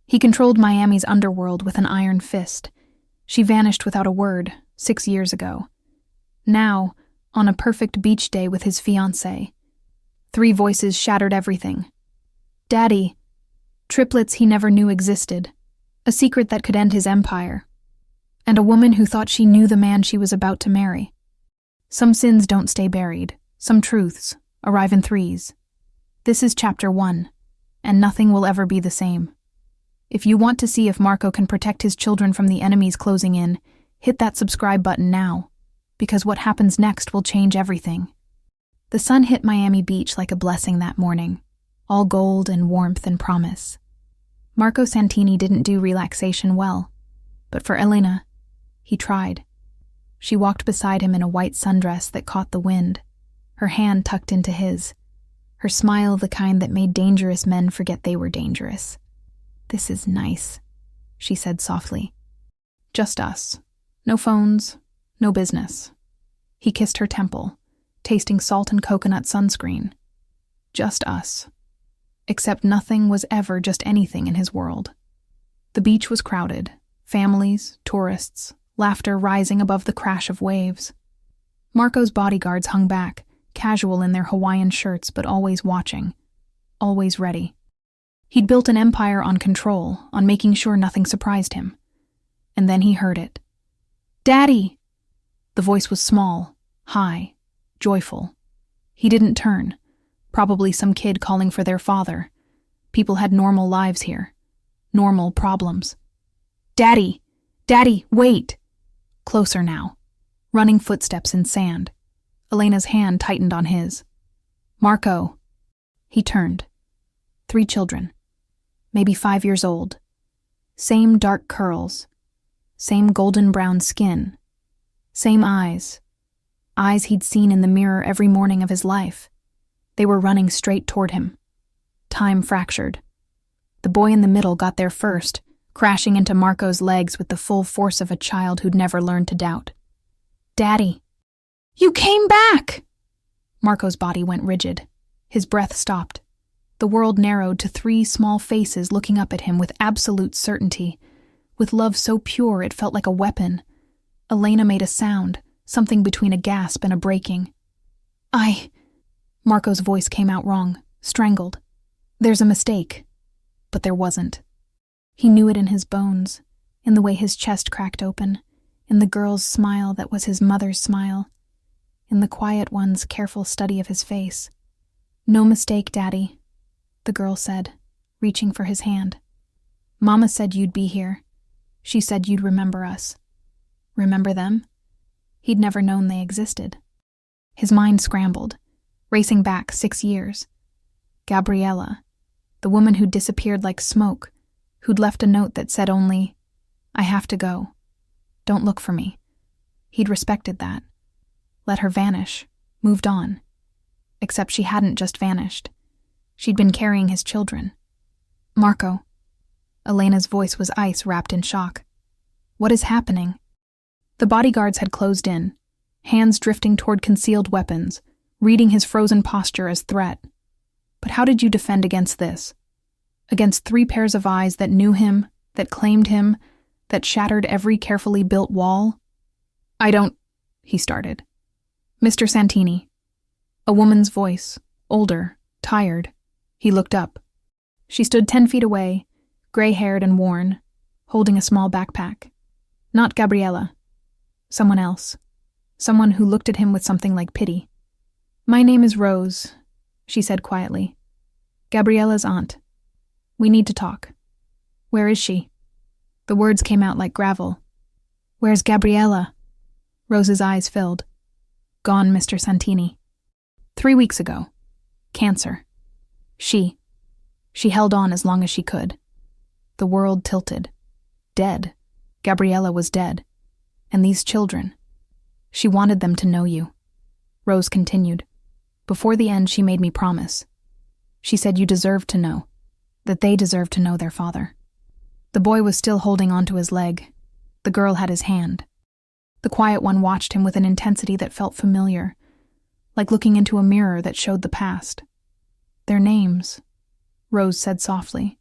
He controlled Miami's underworld with an iron fist. She vanished without a word 6 years ago. Now, on a perfect beach day with his fiancée, 3 voices shattered everything. Daddy. Triplets he never knew existed. A secret that could end his empire. And a woman who thought she knew the man she was about to marry. Some sins don't stay buried. Some truths arrive in threes. This is chapter 1, and nothing will ever be the same. If you want to see if Marco can protect his children from the enemies closing in, hit that subscribe button now, because what happens next will change everything. The sun hit Miami Beach like a blessing that morning, all gold and warmth and promise. Marco Santini didn't do relaxation well, but for Elena, he tried. She walked beside him in a white sundress that caught the wind, her hand tucked into his, her smile the kind that made dangerous men forget they were dangerous. "This is nice," she said softly. "Just us. No phones, no business." He kissed her temple, tasting salt and coconut sunscreen. Just us. Except nothing was ever just anything in his world. The beach was crowded, families, tourists, laughter rising above the crash of waves. Marco's bodyguards hung back, casual in their Hawaiian shirts but always watching, always ready. He'd built an empire on control, on making sure nothing surprised him. And then he heard it. "Daddy!" The voice was small, high, joyful. He didn't turn. Probably some kid calling for their father. People had normal lives here. Normal problems. "Daddy! Daddy, wait!" Closer now. Running footsteps in sand. Elena's hand tightened on his. "Marco." He turned. 3 children. Maybe 5 years old. Same dark curls. Same golden brown skin. Same eyes. Eyes he'd seen in the mirror every morning of his life. They were running straight toward him. Time fractured. The boy in the middle got there first, crashing into Marco's legs with the full force of a child who'd never learned to doubt. "Daddy." "You came back!" Marco's body went rigid. His breath stopped. The world narrowed to 3 small faces looking up at him with absolute certainty, with love so pure it felt like a weapon. Elena made a sound, something between a gasp and a breaking. Marco's voice came out wrong, strangled. "There's a mistake." But there wasn't. He knew it in his bones, in the way his chest cracked open, in the girl's smile that was his mother's smile, in the quiet one's careful study of his face. "No mistake, Daddy," the girl said, reaching for his hand. "Mama said you'd be here. She said you'd remember us." Remember them? He'd never known they existed. His mind scrambled, racing back 6 years. Gabriella, the woman who'd disappeared like smoke, who'd left a note that said only, "I have to go. Don't look for me." He'd respected that. Let her vanish, moved on. Except she hadn't just vanished. She'd been carrying his children. "Marco." Elena's voice was ice wrapped in shock. "What is happening?" The bodyguards had closed in, hands drifting toward concealed weapons, reading his frozen posture as threat. But how did you defend against this? Against 3 pairs of eyes that knew him, that claimed him, that shattered every carefully built wall? "I don't," he started. "Mr. Santini." A woman's voice, older, tired. He looked up. She stood 10 feet away, gray-haired and worn, holding a small backpack. Not Gabriella. Someone else. Someone who looked at him with something like pity. "My name is Rose," she said quietly. "Gabriella's aunt. We need to talk." "Where is she?" The words came out like gravel. "Where's Gabriella?" Rose's eyes filled. "Gone, Mr. Santini. 3 weeks ago. Cancer. She held on as long as she could. The world tilted. Dead. Gabriella was dead. And these children. She wanted them to know you." Rose continued. "Before the end, she made me promise. She said you deserved to know. That they deserved to know their father." The boy was still holding onto his leg. The girl had his hand. The quiet one watched him with an intensity that felt familiar, like looking into a mirror that showed the past. "Their names," Rose said softly,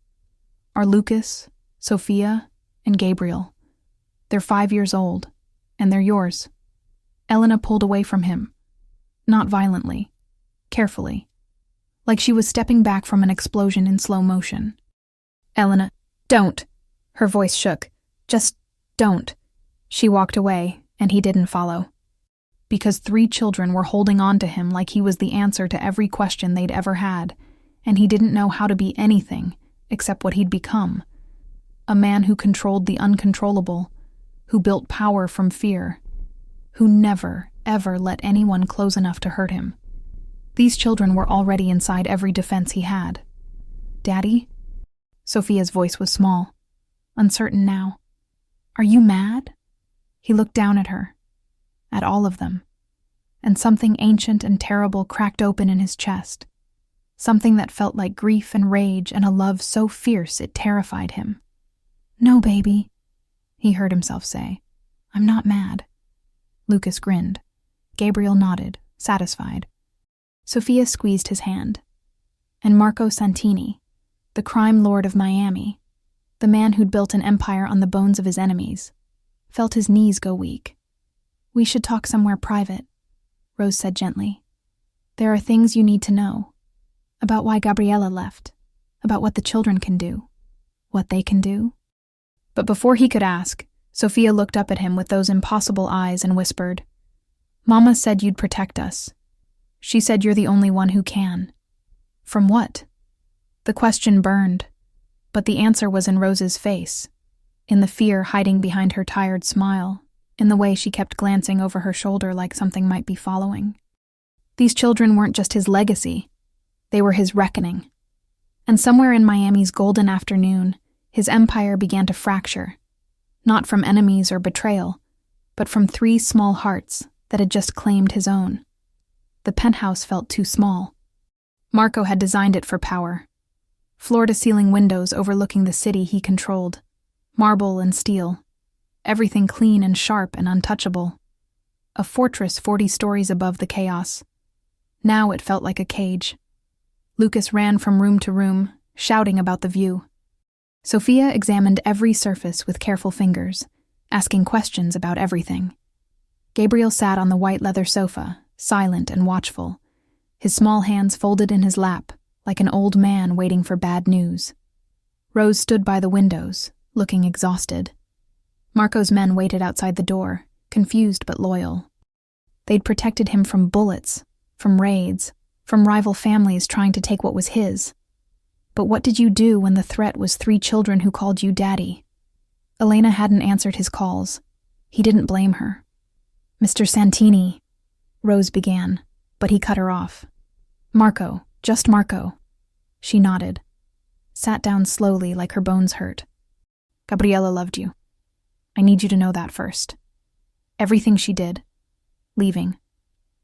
"are Lucas Sophia and Gabriel. They're 5 years old, and they're yours." Elena pulled away from him. Not violently, carefully, like she was stepping back from an explosion in slow motion. "Elena, don't." Her voice shook. "Just don't." She walked away, and he didn't follow. Because 3 children were holding on to him like he was the answer to every question they'd ever had, and he didn't know how to be anything except what he'd become. A man who controlled the uncontrollable, who built power from fear, who never, ever let anyone close enough to hurt him. These children were already inside every defense he had. "Daddy?" Sophia's voice was small, uncertain now. "Are you mad?" He looked down at her, at all of them, and something ancient and terrible cracked open in his chest. Something that felt like grief and rage and a love so fierce it terrified him. "No, baby," he heard himself say. "I'm not mad." Lucas grinned. Gabriel nodded, satisfied. Sophia squeezed his hand. And Marco Santini, the crime lord of Miami, the man who'd built an empire on the bones of his enemies, felt his knees go weak. "We should talk somewhere private," Rose said gently. "There are things you need to know. About why Gabriella left. About what the children can do. What they can do." But before he could ask, Sophia looked up at him with those impossible eyes and whispered, "Mama said you'd protect us. She said you're the only one who can." From what? The question burned, but the answer was in Rose's face, in the fear hiding behind her tired smile, in the way she kept glancing over her shoulder like something might be following. These children weren't just his legacy, they were his reckoning. And somewhere in Miami's golden afternoon, his empire began to fracture, not from enemies or betrayal, but from 3 small hearts that had just claimed his own. The penthouse felt too small. Marco had designed it for power. Floor-to-ceiling windows overlooking the city he controlled, marble and steel, everything clean and sharp and untouchable. A fortress 40 stories above the chaos. Now it felt like a cage. Lucas ran from room to room, shouting about the view. Sophia examined every surface with careful fingers, asking questions about everything. Gabriel sat on the white leather sofa, silent and watchful, his small hands folded in his lap, like an old man waiting for bad news. Rose stood by the windows, looking exhausted. Marco's men waited outside the door, confused but loyal. They'd protected him from bullets, from raids, from rival families trying to take what was his. But what did you do when the threat was 3 children who called you daddy? Elena hadn't answered his calls. He didn't blame her. "Mr. Santini," Rose began, but he cut her off. "Marco, just Marco." She nodded, sat down slowly like her bones hurt. "Gabriella loved you. I need you to know that first. Everything she did, leaving,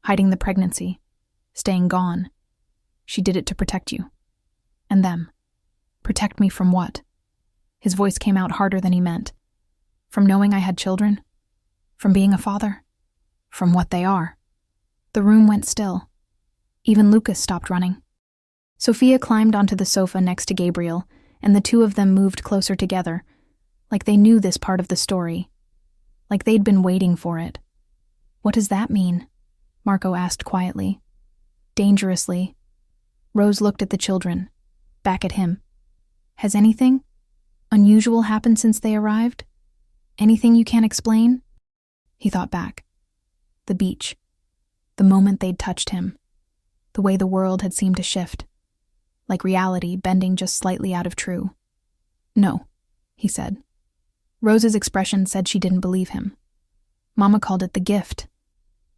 hiding the pregnancy, staying gone, she did it to protect you. And them. Protect me from what?" His voice came out harder than he meant. "From knowing I had children? From being a father? From what they are." The room went still. Even Lucas stopped running. Sophia climbed onto the sofa next to Gabriel, and the 2 of them moved closer together, like they knew this part of the story, like they'd been waiting for it. "What does that mean?" Marco asked quietly. Dangerously. Rose looked at the children, back at him. "Has anything unusual happened since they arrived? Anything you can't explain?" He thought back. The beach. The moment they'd touched him. The way the world had seemed to shift. Like reality bending just slightly out of true. "No," he said. Rose's expression said she didn't believe him. "Mama called it the gift,"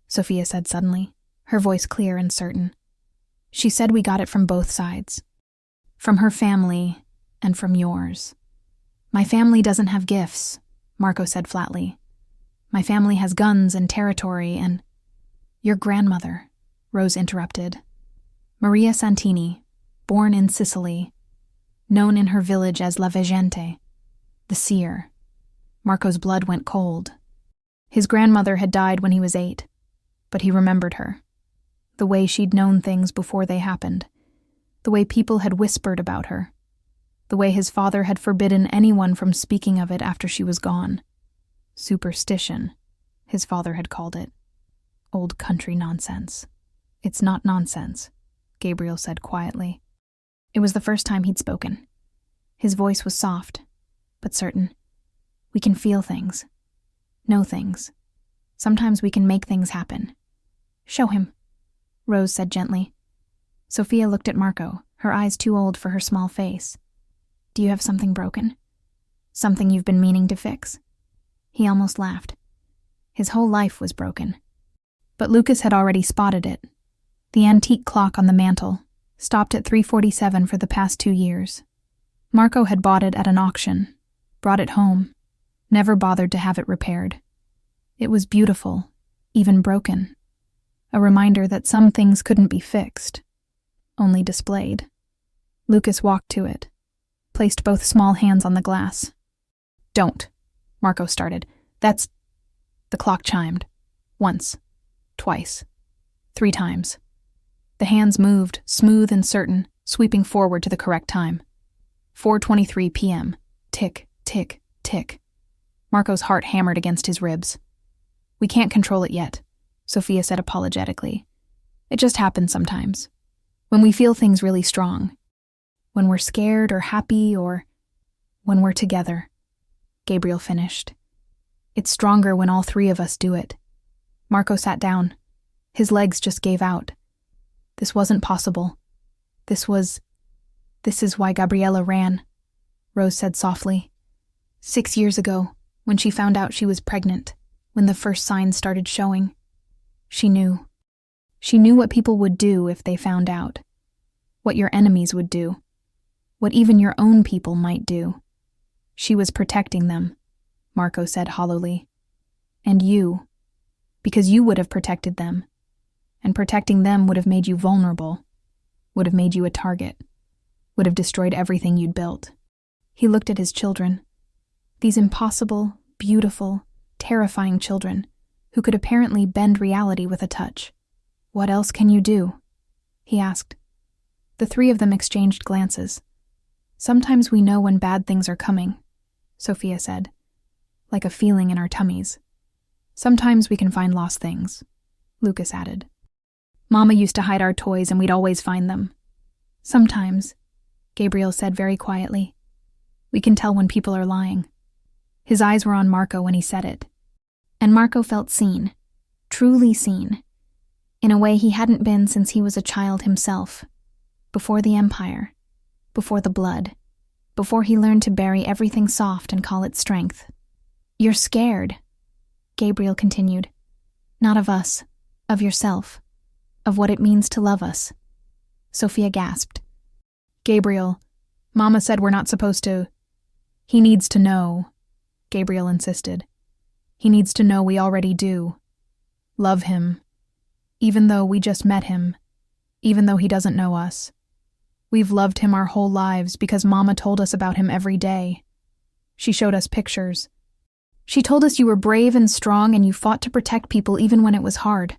Sophia said suddenly, her voice clear and certain. "She said we got it from both sides. From her family, and from yours." "My family doesn't have gifts," Marco said flatly. "My family has guns and territory and—" "Your grandmother," Rose interrupted. "Maria Santini, born in Sicily, known in her village as La Veggente, the seer." Marco's blood went cold. His grandmother had died when he was 8, but he remembered her. The way she'd known things before they happened. The way people had whispered about her. the way his father had forbidden anyone from speaking of it after she was gone. Superstition, his father had called it. Old country nonsense. It's not nonsense, Gabriel said quietly. It was the first time he'd spoken. His voice was soft, but certain. We can feel things. Know things. Sometimes we can make things happen. Show him, Rose said gently. Sophia looked at Marco, her eyes too old for her small face. Do you have something broken? Something you've been meaning to fix? He almost laughed. His whole life was broken. But Lucas had already spotted it. The antique clock on the mantel, stopped at 3:47 for the past 2 years. Marco had bought it at an auction, brought it home, never bothered to have it repaired. It was beautiful, even broken. A reminder that some things couldn't be fixed, only displayed. Lucas walked to it, placed both small hands on the glass. Don't, Marco started. That's... The clock chimed. Once. Twice. 3 times. The hands moved, smooth and certain, sweeping forward to the correct time. 4:23 p.m. Tick, tick, tick. Marco's heart hammered against his ribs. We can't control it yet, Sophia said apologetically. It just happens sometimes. When we feel things really strong. When we're scared or happy or when we're together, Gabriel finished. It's stronger when all 3 of us do it. Marco sat down. His legs just gave out. This wasn't possible. This is why Gabriella ran, Rose said softly. 6 years ago, when she found out she was pregnant, when the first signs started showing, she knew. She knew what people would do if they found out. What your enemies would do. What even your own people might do. She was protecting them, Marco said hollowly. And you. Because you would have protected them. And protecting them would have made you vulnerable. Would have made you a target. Would have destroyed everything you'd built. He looked at his children. These impossible, beautiful, terrifying children, who could apparently bend reality with a touch. What else can you do? He asked. The 3 of them exchanged glances. Sometimes we know when bad things are coming, Sophia said, like a feeling in our tummies. Sometimes we can find lost things, Lucas added. Mama used to hide our toys and we'd always find them. Sometimes, Gabriel said very quietly, we can tell when people are lying. His eyes were on Marco when he said it. And Marco felt seen, truly seen, in a way he hadn't been since he was a child himself, before the Empire, before the blood, before he learned to bury everything soft and call it strength. You're scared, Gabriel continued. Not of us, of yourself, of what it means to love us. Sophia gasped. Gabriel, Mama said we're not supposed to... He needs to know, Gabriel insisted. He needs to know we already do. Love him. Even though we just met him. Even though he doesn't know us. We've loved him our whole lives because Mama told us about him every day. She showed us pictures. She told us you were brave and strong and you fought to protect people even when it was hard.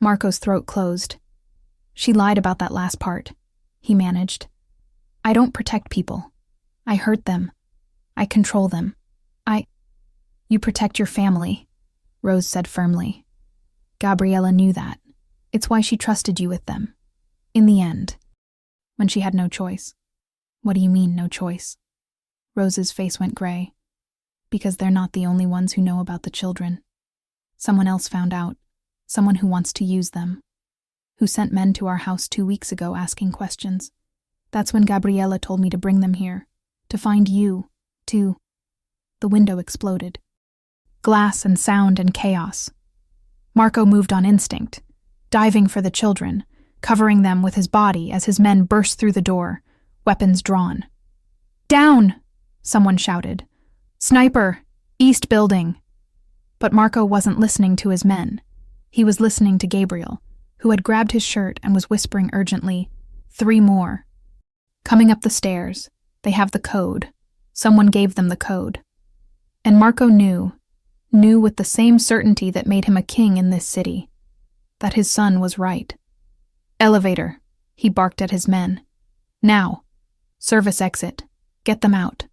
Marco's throat closed. She lied about that last part, he managed. I don't protect people. I hurt them. I control them. You protect your family, Rose said firmly. Gabriella knew that. It's why she trusted you with them. In the end. When she had no choice. What do you mean, no choice? Rose's face went gray. Because they're not the only ones who know about the children. Someone else found out. Someone who wants to use them. Who sent men to our house 2 weeks ago asking questions. That's when Gabriella told me to bring them here. To find you. To... The window exploded. Glass and sound and chaos. Marco moved on instinct, diving for the children, covering them with his body as his men burst through the door, weapons drawn. Down! Someone shouted. Sniper! East building! But Marco wasn't listening to his men. He was listening to Gabriel, who had grabbed his shirt and was whispering urgently, 3 more. Coming up the stairs, they have the code. Someone gave them the code. And Marco knew with the same certainty that made him a king in this city, that his son was right. Elevator, he barked at his men. Now, service exit, Get them out.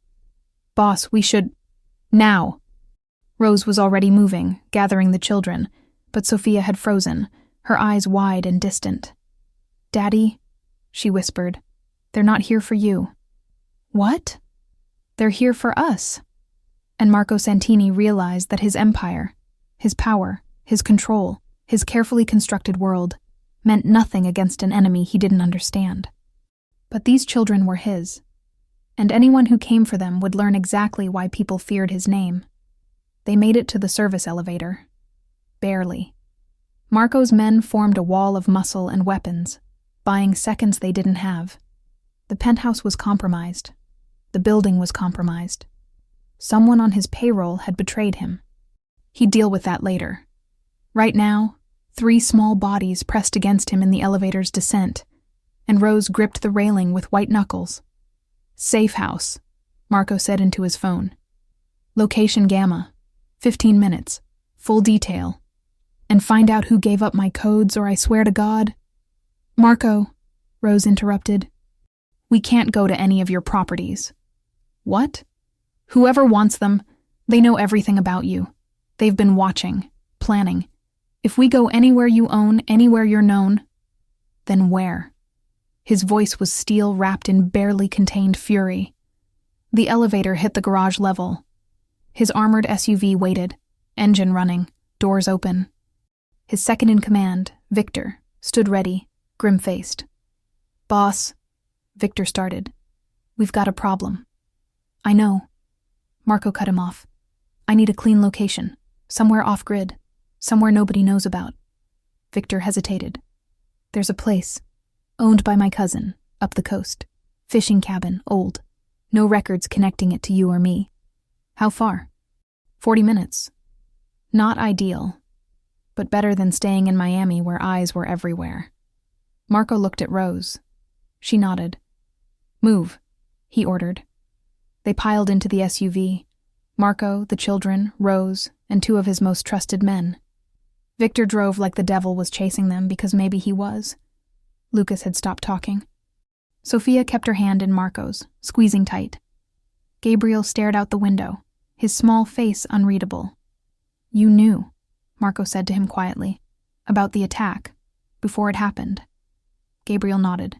Boss, we should… Now! Rose was already moving, gathering the children, but Sophia had frozen, her eyes wide and distant. Daddy, she whispered, they're not here for you. What? They're here for us. And Marco Santini realized that his empire, his power, his control, his carefully constructed world, meant nothing against an enemy he didn't understand. But these children were his, and anyone who came for them would learn exactly why people feared his name. They made it to the service elevator. Barely. Marco's men formed a wall of muscle and weapons, buying seconds they didn't have. The penthouse was compromised. The building was compromised. Someone on his payroll had betrayed him. He'd deal with that later. Right now, 3 small bodies pressed against him in the elevator's descent, and Rose gripped the railing with white knuckles. Safe house, Marco said into his phone. Location Gamma. 15 minutes. Full detail. And find out who gave up my codes, or I swear to God… Marco, Rose interrupted. We can't go to any of your properties. What? Whoever wants them, they know everything about you. They've been watching, planning. If we go anywhere you own, anywhere you're known, then where? His voice was steel wrapped in barely contained fury. The elevator hit the garage level. His armored SUV waited, engine running, doors open. His second-in-command, Victor, stood ready, grim-faced. Boss, Victor started. We've got a problem. I know. Marco cut him off. I need a clean location, somewhere off-grid, somewhere nobody knows about. Victor hesitated. There's a place, owned by my cousin, up the coast. Fishing cabin, old. No records connecting it to you or me. How far? 40 minutes. Not ideal, but better than staying in Miami where eyes were everywhere. Marco looked at Rose. She nodded. Move, he ordered. They piled into the SUV. Marco, the children, Rose, and 2 of his most trusted men. Victor drove like the devil was chasing them because maybe he was. Lucas had stopped talking. Sophia kept her hand in Marco's, squeezing tight. Gabriel stared out the window, his small face unreadable. You knew, Marco said to him quietly, about the attack, before it happened. Gabriel nodded.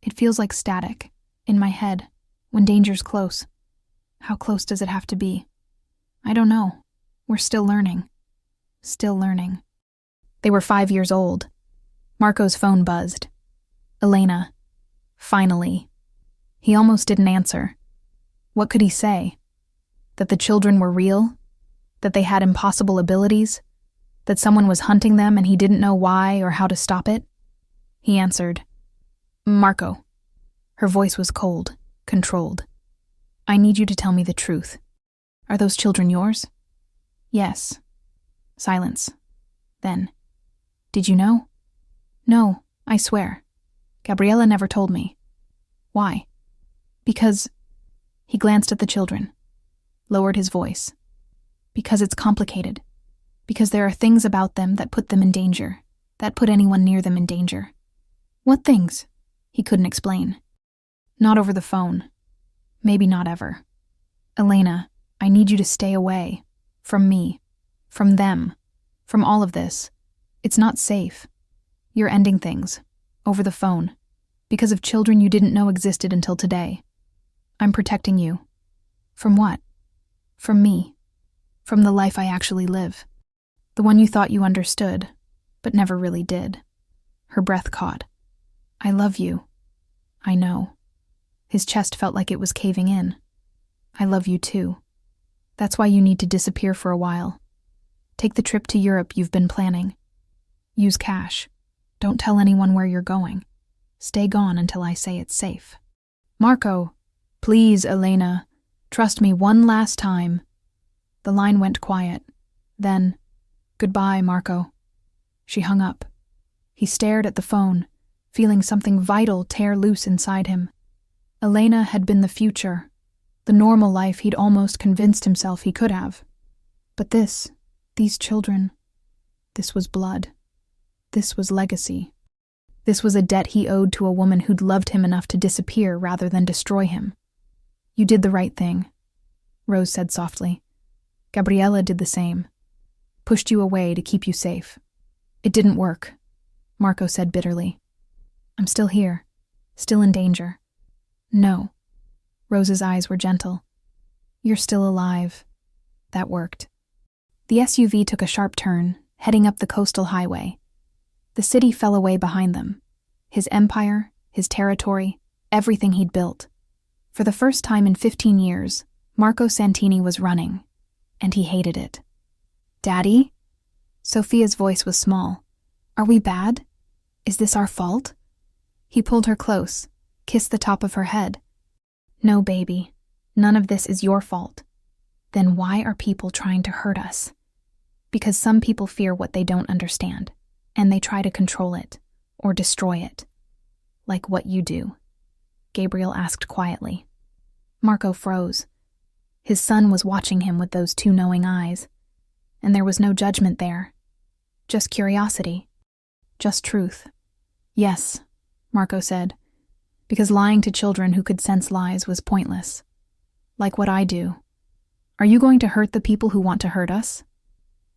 It feels like static, in my head, when danger's close. How close does it have to be? I don't know. We're still learning. Still learning. They were 5 years old. Marco's phone buzzed. Elena. Finally. He almost didn't answer. What could he say? That the children were real? That they had impossible abilities? That someone was hunting them and he didn't know why or how to stop it? He answered. Marco. Her voice was cold, controlled. I need you to tell me the truth. Are those children yours? Yes. Silence. Then. Did you know? No, I swear. Gabriella never told me. Why? Because… He glanced at the children, lowered his voice. Because it's complicated. Because there are things about them that put them in danger, that put anyone near them in danger. What things? He couldn't explain. Not over the phone. Maybe not ever. Elena, I need you to stay away. From me. From them. From all of this. It's not safe. You're ending things. Over the phone. Because of children you didn't know existed until today. I'm protecting you. From what? From me. From the life I actually live. The one you thought you understood, but never really did. Her breath caught. I love you. I know. His chest felt like it was caving in. I love you too. That's why you need to disappear for a while. Take the trip to Europe you've been planning. Use cash. Don't tell anyone where you're going. Stay gone until I say it's safe. Marco, please, Elena. Trust me one last time. The line went quiet. Then, goodbye, Marco. She hung up. He stared at the phone, feeling something vital tear loose inside him. Elena had been the future, the normal life he'd almost convinced himself he could have. But these children, this was blood. This was legacy. This was a debt he owed to a woman who'd loved him enough to disappear rather than destroy him. You did the right thing, Rose said softly. Gabriella did the same. Pushed you away to keep you safe. It didn't work, Marco said bitterly. I'm still here, still in danger. No. Rose's eyes were gentle. You're still alive. That worked. The SUV took a sharp turn, heading up the coastal highway. The city fell away behind them. His empire, his territory, everything he'd built. For the first time in 15 years, Marco Santini was running, and he hated it. Daddy? Sophia's voice was small. Are we bad? Is this our fault? He pulled her close, kissed the top of her head. No, baby. None of this is your fault. Then why are people trying to hurt us? Because some people fear what they don't understand, and they try to control it, or destroy it. Like what you do, Gabriel asked quietly. Marco froze. His son was watching him with those two knowing eyes, and there was no judgment there. Just curiosity. Just truth. Yes, Marco said, because lying to children who could sense lies was pointless. Like what I do. Are you going to hurt the people who want to hurt us?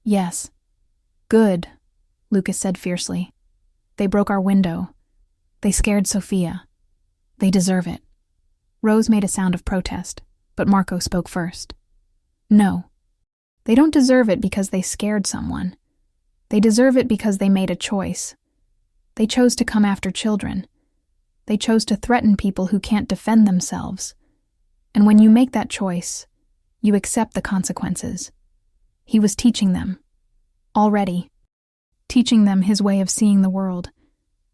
Yes. Good, Lucas said fiercely. They broke our window. They scared Sophia. They deserve it. Rose made a sound of protest, but Marco spoke first. No. They don't deserve it because they scared someone. They deserve it because they made a choice. They chose to come after children. They chose to threaten people who can't defend themselves. And when you make that choice, you accept the consequences. He was teaching them. Already. Teaching them his way of seeing the world,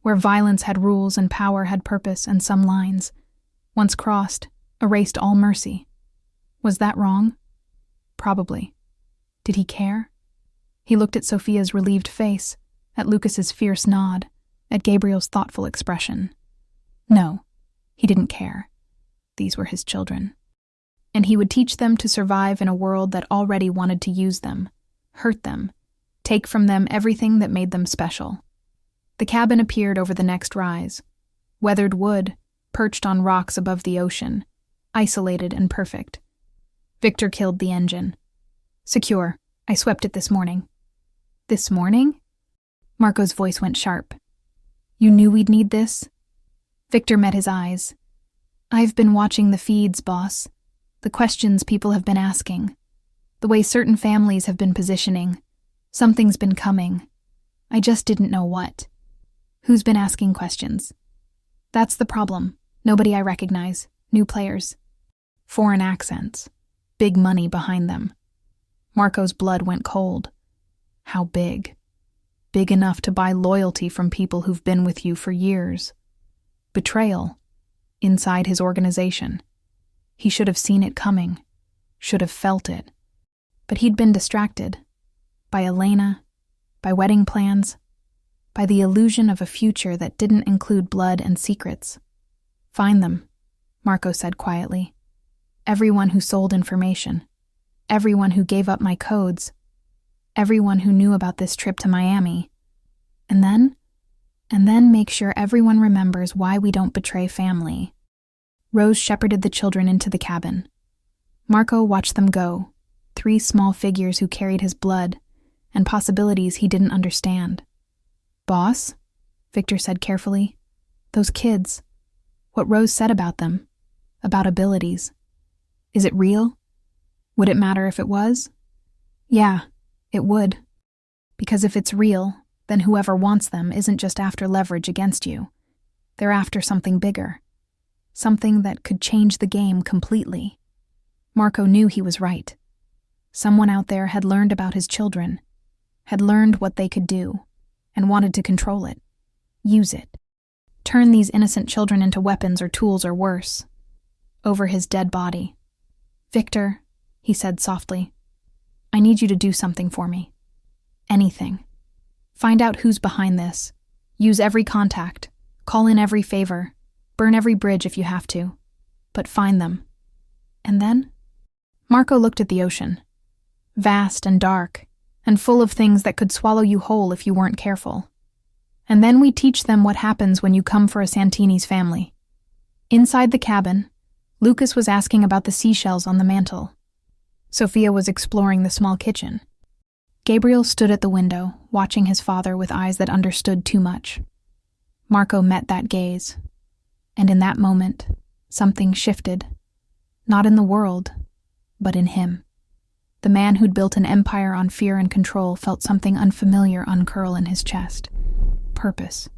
where violence had rules and power had purpose and some lines. Once crossed, erased all mercy. Was that wrong? Probably. Did he care? He looked at Sophia's relieved face, at Lucas's fierce nod, at Gabriel's thoughtful expression. No, he didn't care. These were his children. And he would teach them to survive in a world that already wanted to use them, hurt them, take from them everything that made them special. The cabin appeared over the next rise. Weathered wood, perched on rocks above the ocean, isolated and perfect. Victor killed the engine. Secure. I swept it this morning. This morning? Marco's voice went sharp. You knew we'd need this? Victor met his eyes. I've been watching the feeds, boss. The questions people have been asking. The way certain families have been positioning. Something's been coming. I just didn't know what. Who's been asking questions? That's the problem. Nobody I recognize. New players. Foreign accents. Big money behind them. Marco's blood went cold. How big? Big enough to buy loyalty from people who've been with you for years. Betrayal. Inside his organization. He should have seen it coming. Should have felt it. But he'd been distracted. By Elena. By wedding plans. By the illusion of a future that didn't include blood and secrets. Find them, Marco said quietly. Everyone who sold information. Everyone who gave up my codes. Everyone who knew about this trip to Miami. And then make sure everyone remembers why we don't betray family. Rose shepherded the children into the cabin. Marco watched them go, 3 small figures who carried his blood and possibilities he didn't understand. Boss, Victor said carefully, those kids, what Rose said about them, about abilities. Is it real? Would it matter if it was? Yeah, it would. Because if it's real, then whoever wants them isn't just after leverage against you. They're after something bigger. Something that could change the game completely. Marco knew he was right. Someone out there had learned about his children, had learned what they could do, and wanted to control it, use it, turn these innocent children into weapons or tools or worse, over his dead body. Victor, he said softly, I need you to do something for me. Anything. Find out who's behind this. Use every contact. Call in every favor. Burn every bridge if you have to. But find them. And then? Marco looked at the ocean. Vast and dark, and full of things that could swallow you whole if you weren't careful. And then we teach them what happens when you come for a Santini's family. Inside the cabin, Lucas was asking about the seashells on the mantel. Sophia was exploring the small kitchen. Gabriel stood at the window, watching his father with eyes that understood too much. Marco met that gaze, and in that moment, something shifted. Not in the world, but in him. The man who'd built an empire on fear and control felt something unfamiliar uncurl in his chest. Purpose.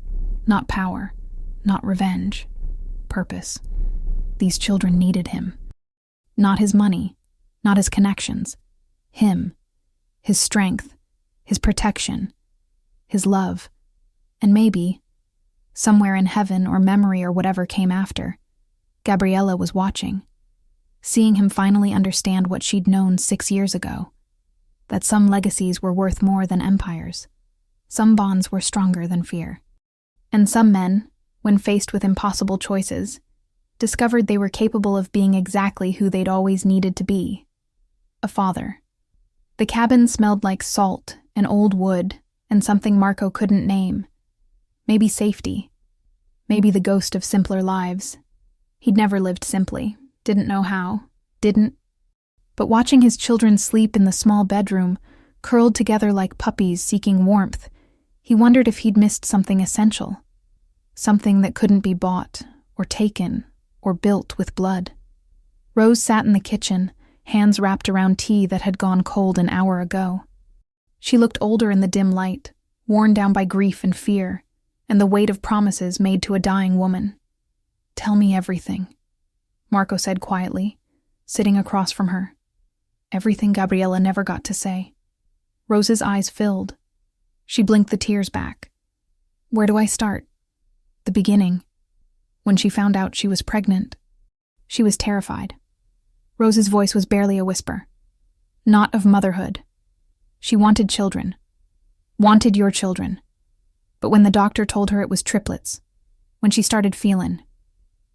Not power. Not revenge. Purpose. These children needed him. Not his money. Not his connections. Him. His strength. His protection. His love. And maybe, somewhere in heaven or memory or whatever came after, Gabriella was watching, seeing him finally understand what she'd known 6 years ago, that some legacies were worth more than empires, some bonds were stronger than fear. And some men, when faced with impossible choices, discovered they were capable of being exactly who they'd always needed to be: a father. The cabin smelled like salt and old wood and something Marco couldn't name. Maybe safety. Maybe the ghost of simpler lives. He'd never lived simply, didn't know how, didn't. But watching his children sleep in the small bedroom, curled together like puppies seeking warmth, he wondered if he'd missed something essential. Something that couldn't be bought, or taken, or built with blood. Rose sat in the kitchen, hands wrapped around tea that had gone cold an hour ago. She looked older in the dim light, worn down by grief and fear, and the weight of promises made to a dying woman. "Tell me everything," Marco said quietly, sitting across from her. Everything Gabriella never got to say. Rose's eyes filled. She blinked the tears back. "Where do I start?" "The beginning. When she found out she was pregnant." She was terrified. Rose's voice was barely a whisper. Not of motherhood. She wanted children. Wanted your children. But when the doctor told her it was triplets, when she started feeling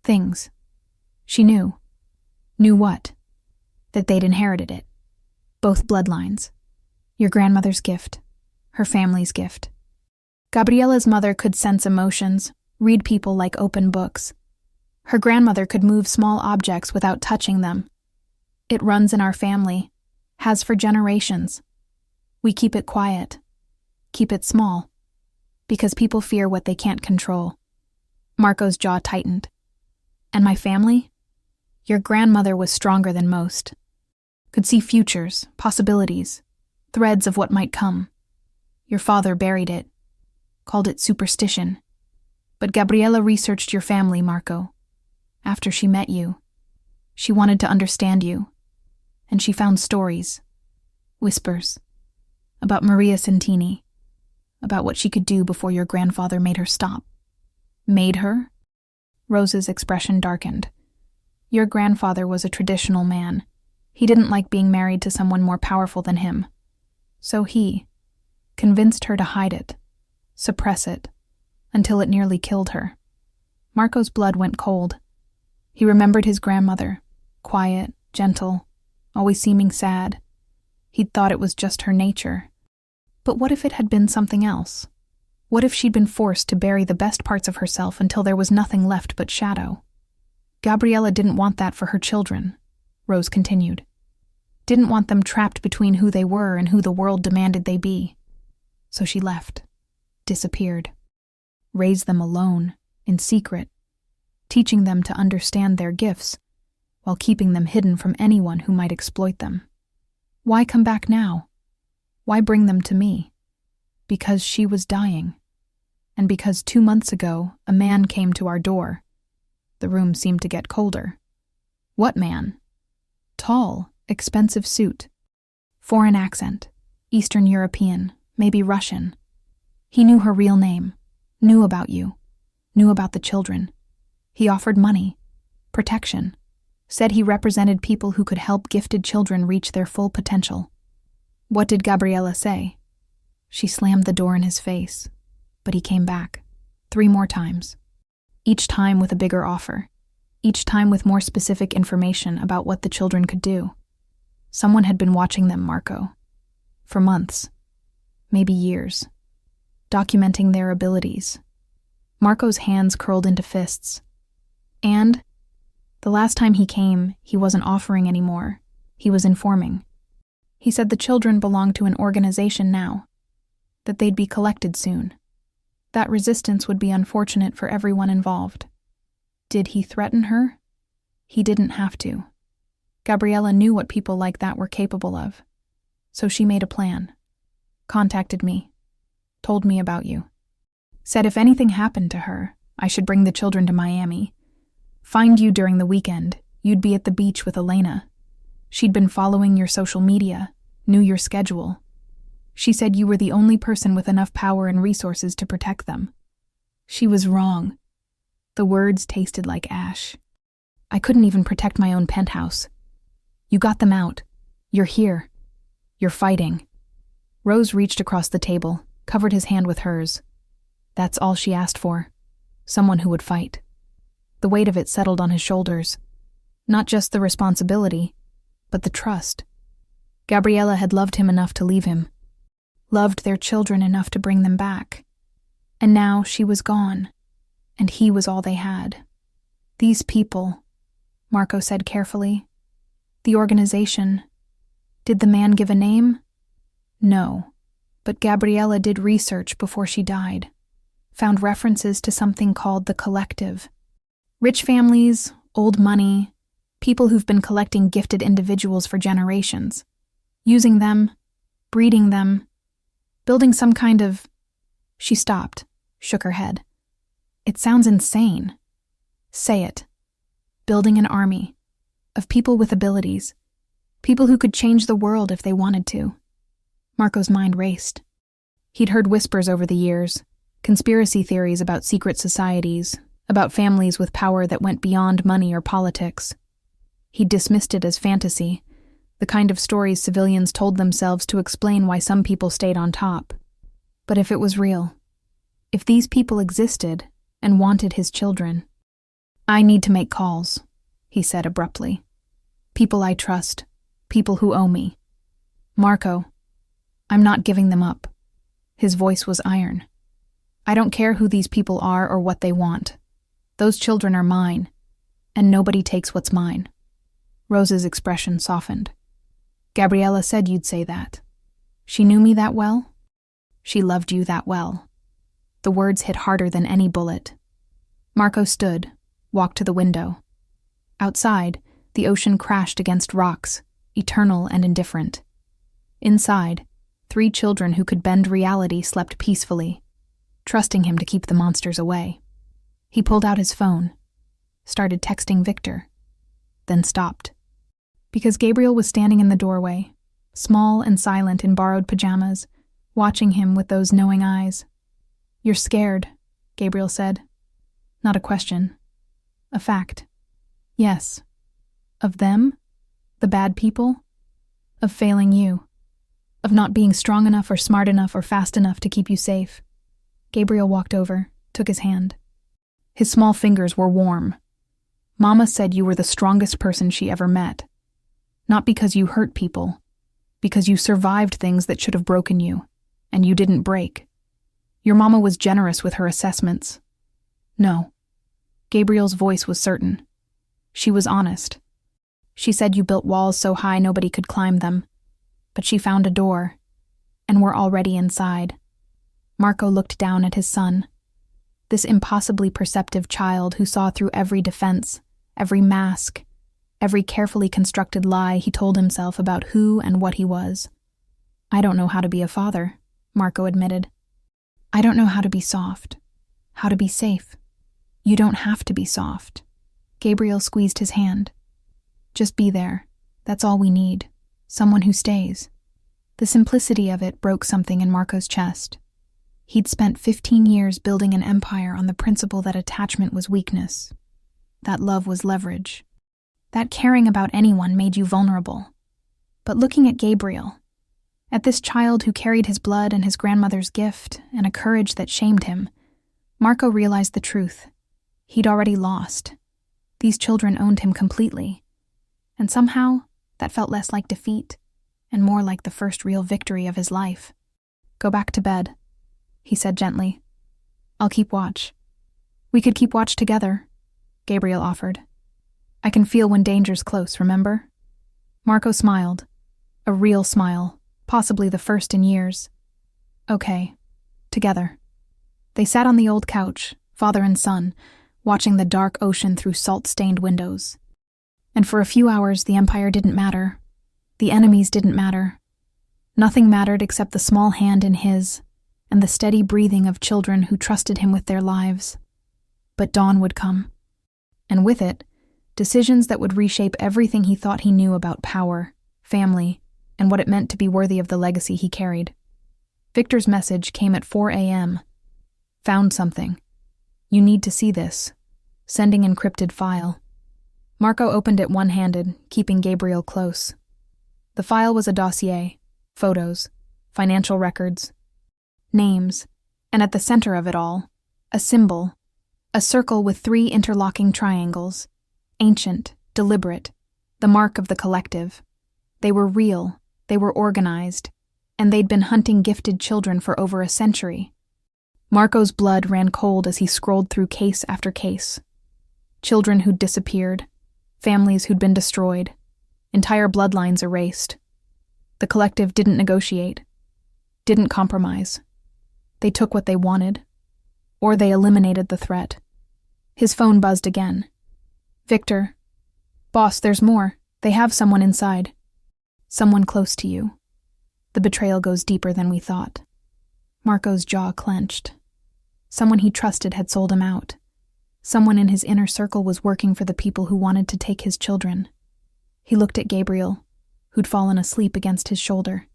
things, she knew. Knew what? That they'd inherited it. Both bloodlines. Your grandmother's gift. Her family's gift. Gabriella's mother could sense emotions, read people like open books. Her grandmother could move small objects without touching them. It runs in our family, has for generations. We keep it quiet, keep it small, because people fear what they can't control. Marco's jaw tightened. And my family? Your grandmother was stronger than most. Could see futures, possibilities, threads of what might come. Your father buried it, called it superstition. But Gabriella researched your family, Marco. After she met you, she wanted to understand you. And she found stories, whispers, about Maria Santini, about what she could do before your grandfather made her stop. Made her? Rose's expression darkened. Your grandfather was a traditional man. He didn't like being married to someone more powerful than him. So he convinced her to hide it, suppress it, until it nearly killed her. Marco's blood went cold. He remembered his grandmother, quiet, gentle, always seeming sad. He'd thought it was just her nature. But what if it had been something else? What if she'd been forced to bury the best parts of herself until there was nothing left but shadow? Gabriella didn't want that for her children, Rose continued. Didn't want them trapped between who they were and who the world demanded they be. So she left, disappeared, raised them alone, in secret, teaching them to understand their gifts, while keeping them hidden from anyone who might exploit them. Why come back now? Why bring them to me? Because she was dying. And because 2 months ago, a man came to our door. The room seemed to get colder. What man? Tall, expensive suit. Foreign accent. Eastern European, maybe Russian. He knew her real name. Knew about you. Knew about the children. He offered money. Protection. Said he represented people who could help gifted children reach their full potential. What did Gabriella say? She slammed the door in his face, but he came back, 3 more times. Each time with a bigger offer. Each time with more specific information about what the children could do. Someone had been watching them, Marco. For months. Maybe years. Documenting their abilities. Marco's hands curled into fists. And The last time he came, he wasn't offering anymore. He was informing. He said the children belonged to an organization now, that they'd be collected soon. That resistance would be unfortunate for everyone involved. Did he threaten her? He didn't have to. Gabriella knew what people like that were capable of. So she made a plan. Contacted me. Told me about you. Said if anything happened to her, I should bring the children to Miami. Find you during the weekend. You'd be at the beach with Elena. She'd been following your social media, knew your schedule. She said you were the only person with enough power and resources to protect them. She was wrong. The words tasted like ash. I couldn't even protect my own penthouse. You got them out. You're here. You're fighting. Rose reached across the table, covered his hand with hers. That's all she asked for. Someone who would fight. The weight of it settled on his shoulders. Not just the responsibility, but the trust. Gabriella had loved him enough to leave him. Loved their children enough to bring them back. And now she was gone, and he was all they had. These people, Marco said carefully. The organization. Did the man give a name? No, but Gabriella did research before she died. Found references to something called the collective. Rich families, old money, people who've been collecting gifted individuals for generations. Using them, breeding them, building some kind of... She stopped, shook her head. It sounds insane. Say it. Building an army. Of people with abilities. People who could change the world if they wanted to. Marco's mind raced. He'd heard whispers over the years, conspiracy theories about secret societies, about families with power that went beyond money or politics. He'd dismissed it as fantasy, the kind of stories civilians told themselves to explain why some people stayed on top. But if it was real, if these people existed and wanted his children, I need to make calls, he said abruptly. People I trust, people who owe me. Marco, I'm not giving them up. His voice was iron. I don't care who these people are or what they want. Those children are mine, and nobody takes what's mine. Rose's expression softened. Gabriella said you'd say that. She knew me that well? She loved you that well. The words hit harder than any bullet. Marco stood, walked to the window. Outside, the ocean crashed against rocks, eternal and indifferent. Inside, 3 children who could bend reality slept peacefully, trusting him to keep the monsters away. He pulled out his phone, started texting Victor, then stopped. Because Gabriel was standing in the doorway, small and silent in borrowed pajamas, watching him with those knowing eyes. You're scared, Gabriel said. Not a question. A fact. Yes. Of them? The bad people? Of failing you. Of not being strong enough or smart enough or fast enough to keep you safe. Gabriel walked over, took his hand. His small fingers were warm. Mama said you were the strongest person she ever met. Not because you hurt people, because you survived things that should have broken you, and you didn't break. Your mama was generous with her assessments. No. Gabriel's voice was certain. She was honest. She said you built walls so high nobody could climb them, but she found a door, and we're already inside. Marco looked down at his son, this impossibly perceptive child who saw through every defense, every mask, every carefully constructed lie he told himself about who and what he was. I don't know how to be a father, Marco admitted. I don't know how to be soft, how to be safe. You don't have to be soft. Gabriel squeezed his hand. Just be there. That's all we need. Someone who stays. The simplicity of it broke something in Marco's chest. He'd spent 15 years building an empire on the principle that attachment was weakness, that love was leverage, that caring about anyone made you vulnerable. But looking at Gabriel, at this child who carried his blood and his grandmother's gift and a courage that shamed him, Marco realized the truth. He'd already lost. These children owned him completely. And somehow, that felt less like defeat and more like the first real victory of his life. Go back to bed, he said gently. I'll keep watch. We could keep watch together, Gabriel offered. I can feel when danger's close, remember? Marco smiled. A real smile, possibly the first in years. Okay. Together. They sat on the old couch, father and son, watching the dark ocean through salt-stained windows. And for a few hours, the Empire didn't matter. The enemies didn't matter. Nothing mattered except the small hand in his, and the steady breathing of children who trusted him with their lives. But dawn would come. And with it, decisions that would reshape everything he thought he knew about power, family, and what it meant to be worthy of the legacy he carried. Victor's message came at 4 a.m. Found something. You need to see this. Sending encrypted file. Marco opened it one-handed, keeping Gabriel close. The file was a dossier, photos, financial records, names, and at the center of it all, a symbol, a circle with 3 interlocking triangles. Ancient, deliberate, the mark of the collective. They were real, they were organized, and they'd been hunting gifted children for over a century. Marco's blood ran cold as he scrolled through case after case. Children who'd disappeared, families who'd been destroyed, entire bloodlines erased. The collective didn't negotiate, didn't compromise. They took what they wanted, or they eliminated the threat. His phone buzzed again. Victor. Boss, there's more. They have someone inside. Someone close to you. The betrayal goes deeper than we thought. Marco's jaw clenched. Someone he trusted had sold him out. Someone in his inner circle was working for the people who wanted to take his children. He looked at Gabriel, who'd fallen asleep against his shoulder,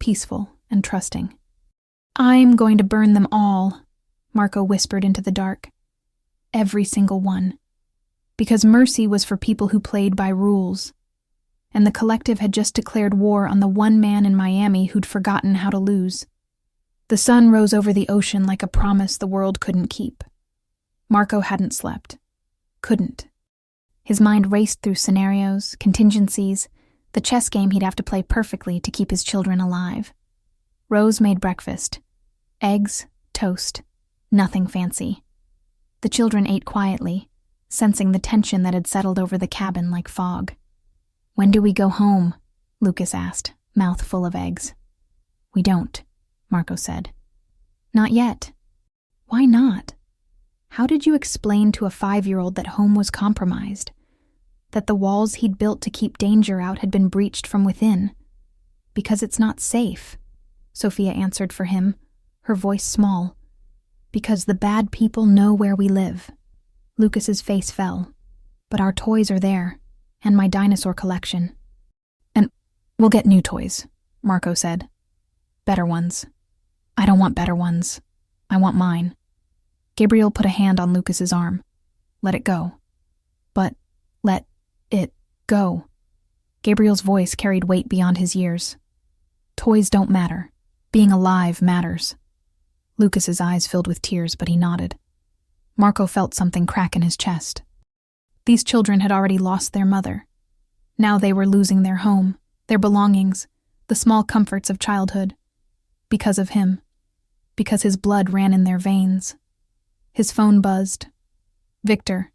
peaceful and trusting. I'm going to burn them all, Marco whispered into the dark. Every single one. Because mercy was for people who played by rules, and the collective had just declared war on the one man in Miami who'd forgotten how to lose. The sun rose over the ocean like a promise the world couldn't keep. Marco hadn't slept. Couldn't. His mind raced through scenarios, contingencies, the chess game he'd have to play perfectly to keep his children alive. Rose made breakfast. Eggs, toast, nothing fancy. The children ate quietly, sensing the tension that had settled over the cabin like fog. When do we go home? Lucas asked, mouth full of eggs. We don't, Marco said. Not yet. Why not? How did you explain to a 5-year-old that home was compromised? That the walls he'd built to keep danger out had been breached from within? Because it's not safe, Sophia answered for him, her voice small. Because the bad people know where we live. Lucas's face fell. But our toys are there, and my dinosaur collection. And we'll get new toys, Marco said. Better ones. I don't want better ones. I want mine. Gabriel put a hand on Lucas's arm. Let it go. But let it go. Gabriel's voice carried weight beyond his years. Toys don't matter. Being alive matters. Lucas's eyes filled with tears, but he nodded. Marco felt something crack in his chest. These children had already lost their mother. Now they were losing their home, their belongings, the small comforts of childhood. Because of him. Because his blood ran in their veins. His phone buzzed. Victor.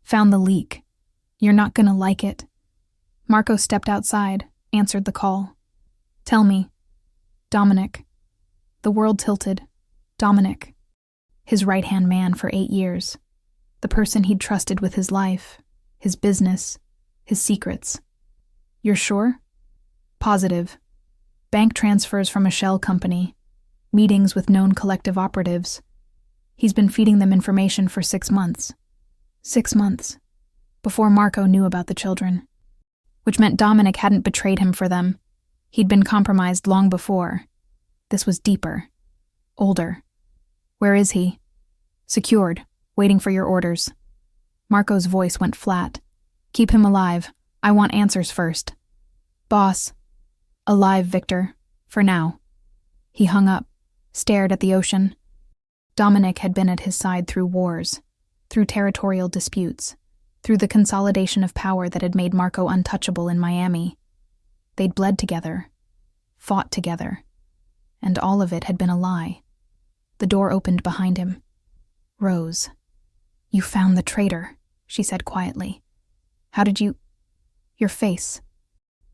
Found the leak. You're not gonna like it. Marco stepped outside, answered the call. Tell me. Dominic. The world tilted. Dominic. His right-hand man for 8 years. The person he'd trusted with his life, his business, his secrets. You're sure? Positive. Bank transfers from a shell company. Meetings with known collective operatives. He's been feeding them information for 6 months. 6 months. Before Marco knew about the children. Which meant Dominic hadn't betrayed him for them. He'd been compromised long before. This was deeper. Older. Where is he? Secured. Waiting for your orders. Marco's voice went flat. Keep him alive. I want answers first. Boss. Alive, Victor. For now. He hung up, stared at the ocean. Dominic had been at his side through wars, through territorial disputes, through the consolidation of power that had made Marco untouchable in Miami. They'd bled together, fought together, and all of it had been a lie. The door opened behind him. Rose. You found the traitor, she said quietly. How did you— Your face.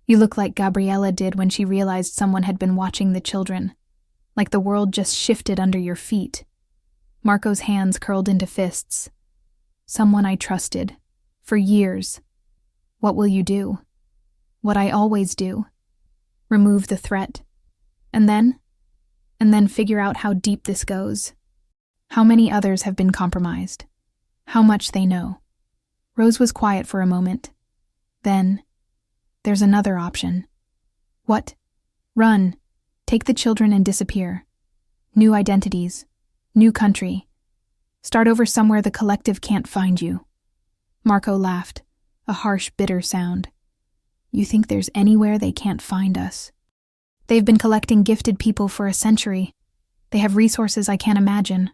You look like Gabriella did when she realized someone had been watching the children. Like the world just shifted under your feet. Marco's hands curled into fists. Someone I trusted. For years. What will you do? What I always do. Remove the threat. And then figure out how deep this goes. How many others have been compromised. How much they know. Rose was quiet for a moment. Then, there's another option. What? Run. Take the children and disappear. New identities. New country. Start over somewhere the collective can't find you. Marco laughed, a harsh, bitter sound. You think there's anywhere they can't find us? They've been collecting gifted people for a century. They have resources I can't imagine.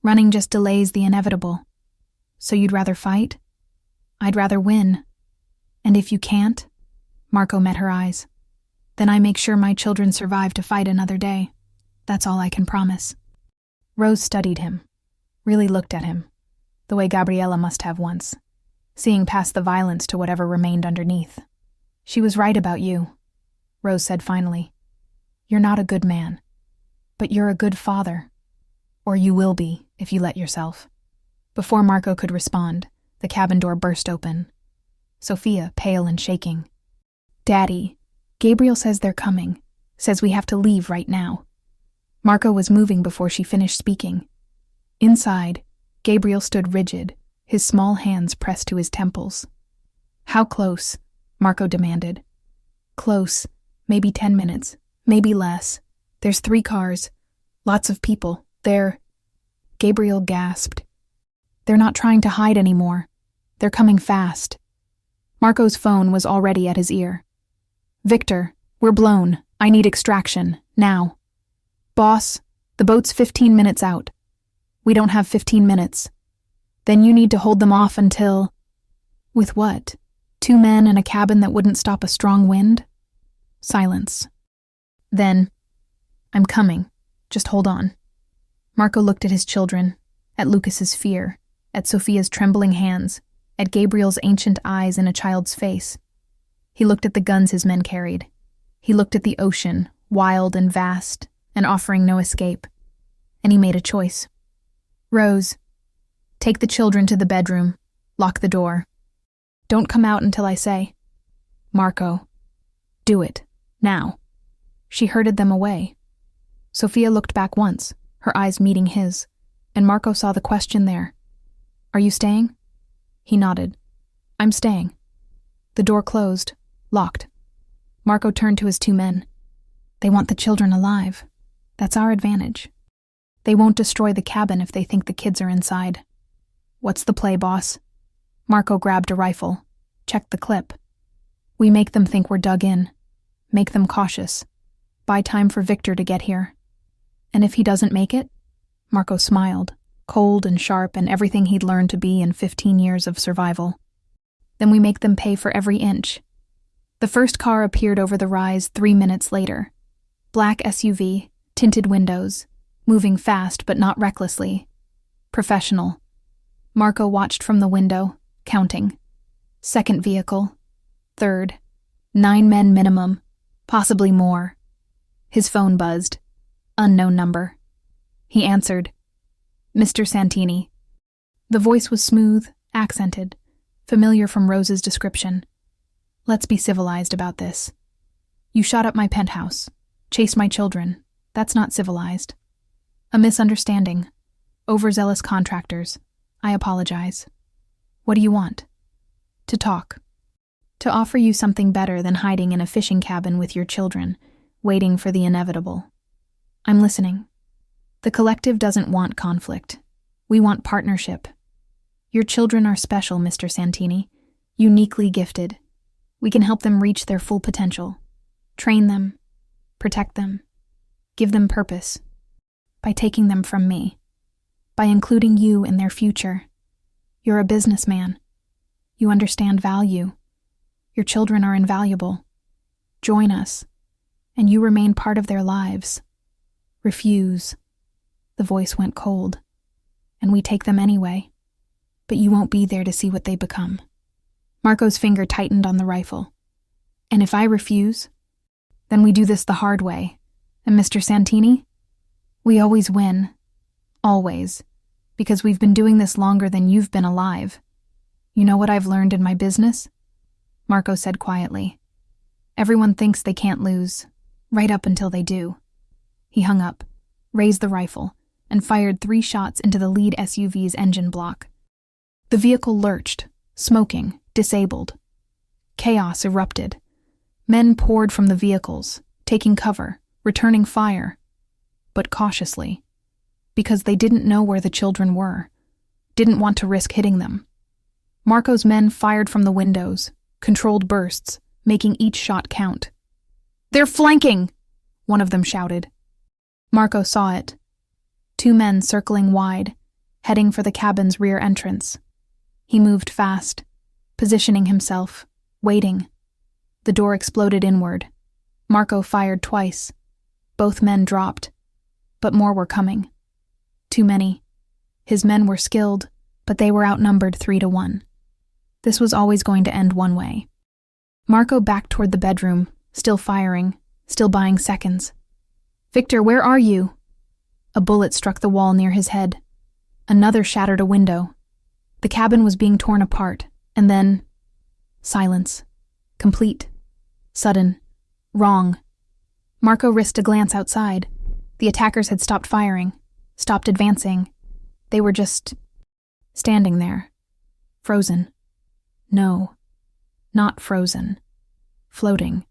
Running just delays the inevitable. So you'd rather fight? I'd rather win. And if you can't? Marco met her eyes. Then I make sure my children survive to fight another day. That's all I can promise. Rose studied him, really looked at him, the way Gabriella must have once, seeing past the violence to whatever remained underneath. She was right about you, Rose said finally. You're not a good man, but you're a good father. Or you will be, if you let yourself. Before Marco could respond, the cabin door burst open. Sophia, pale and shaking. Daddy, Gabriel says they're coming, says we have to leave right now. Marco was moving before she finished speaking. Inside, Gabriel stood rigid, his small hands pressed to his temples. How close? Marco demanded. Close, maybe 10 minutes, maybe less. There's 3 cars, lots of people. Gabriel gasped. They're not trying to hide anymore. They're coming fast. Marco's phone was already at his ear. Victor, we're blown. I need extraction, now. Boss, the boat's 15 minutes out. We don't have 15 minutes. Then you need to hold them off until— With what? 2 men and a cabin that wouldn't stop a strong wind? Silence. Then, I'm coming. Just hold on. Marco looked at his children, at Lucas's fear, at Sophia's trembling hands, at Gabriel's ancient eyes in a child's face. He looked at the guns his men carried. He looked at the ocean, wild and vast, and offering no escape. And he made a choice. Rose, take the children to the bedroom. Lock the door. Don't come out until I say. Marco, do it, now. She herded them away. Sophia looked back once, her eyes meeting his, and Marco saw the question there. Are you staying? He nodded. I'm staying. The door closed, locked. Marco turned to his 2 men. They want the children alive. That's our advantage. They won't destroy the cabin if they think the kids are inside. What's the play, boss? Marco grabbed a rifle, checked the clip. We make them think we're dug in. Make them cautious. Buy time for Victor to get here. And if he doesn't make it? Marco smiled, cold and sharp and everything he'd learned to be in 15 years of survival. Then we make them pay for every inch. The first car appeared over the rise 3 minutes later. Black SUV, tinted windows, moving fast but not recklessly. Professional. Marco watched from the window, counting. Second vehicle. Third. 9 men minimum, possibly more. His phone buzzed. Unknown number. He answered. Mr. Santini. The voice was smooth, accented, familiar from Rose's description. Let's be civilized about this. You shot up my penthouse, chased my children. That's not civilized. A misunderstanding. Overzealous contractors. I apologize. What do you want? To talk. To offer you something better than hiding in a fishing cabin with your children, waiting for the inevitable. I'm listening. The collective doesn't want conflict. We want partnership. Your children are special, Mr. Santini. Uniquely gifted. We can help them reach their full potential. Train them. Protect them. Give them purpose. By taking them from me. By including you in their future. You're a businessman. You understand value. Your children are invaluable. Join us, and you remain part of their lives. Refuse. The voice went cold. And we take them anyway. But you won't be there to see what they become. Marco's finger tightened on the rifle. And if I refuse? Then we do this the hard way. And Mr. Santini? We always win. Always. Because we've been doing this longer than you've been alive. You know what I've learned in my business? Marco said quietly. Everyone thinks they can't lose, right up until they do. He hung up, raised the rifle, and fired 3 shots into the lead SUV's engine block. The vehicle lurched, smoking, disabled. Chaos erupted. Men poured from the vehicles, taking cover, returning fire, but cautiously, because they didn't know where the children were, didn't want to risk hitting them. Marco's men fired from the windows, controlled bursts, making each shot count. "They're flanking!" one of them shouted. Marco saw it. 2 men circling wide, heading for the cabin's rear entrance. He moved fast, positioning himself, waiting. The door exploded inward. Marco fired twice. Both men dropped, but more were coming. Too many. His men were skilled, but they were outnumbered 3-1. This was always going to end one way. Marco backed toward the bedroom, still firing, still buying seconds. "Victor, where are you?" A bullet struck the wall near his head. Another shattered a window. The cabin was being torn apart, and then silence. Complete. Sudden. Wrong. Marco risked a glance outside. The attackers had stopped firing, stopped advancing. They were just standing there. Frozen. No. Not frozen. Floating.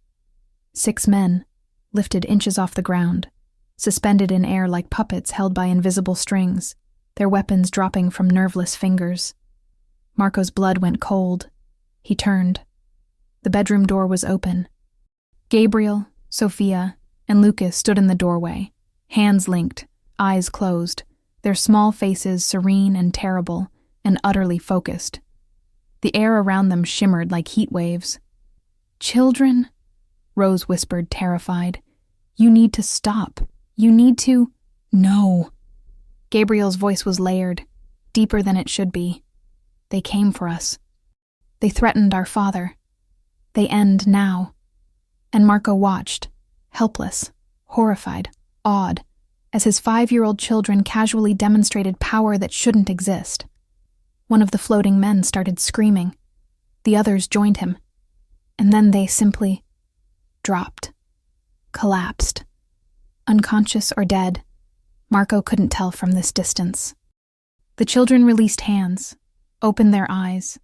6 men, lifted inches off the ground, suspended in air like puppets held by invisible strings, their weapons dropping from nerveless fingers. Marco's blood went cold. He turned. The bedroom door was open. Gabriel, Sophia, and Lucas stood in the doorway, hands linked, eyes closed, their small faces serene and terrible, and utterly focused. The air around them shimmered like heat waves. "Children," Rose whispered, terrified. "You need to stop. You need to—" "No." Gabriel's voice was layered, deeper than it should be. "They came for us. They threatened our father. They end now." And Marco watched, helpless, horrified, awed, as his 5-year-old children casually demonstrated power that shouldn't exist. One of the floating men started screaming. The others joined him. And then they simply dropped, collapsed. Unconscious or dead, Marco couldn't tell from this distance. The children released hands, opened their eyes,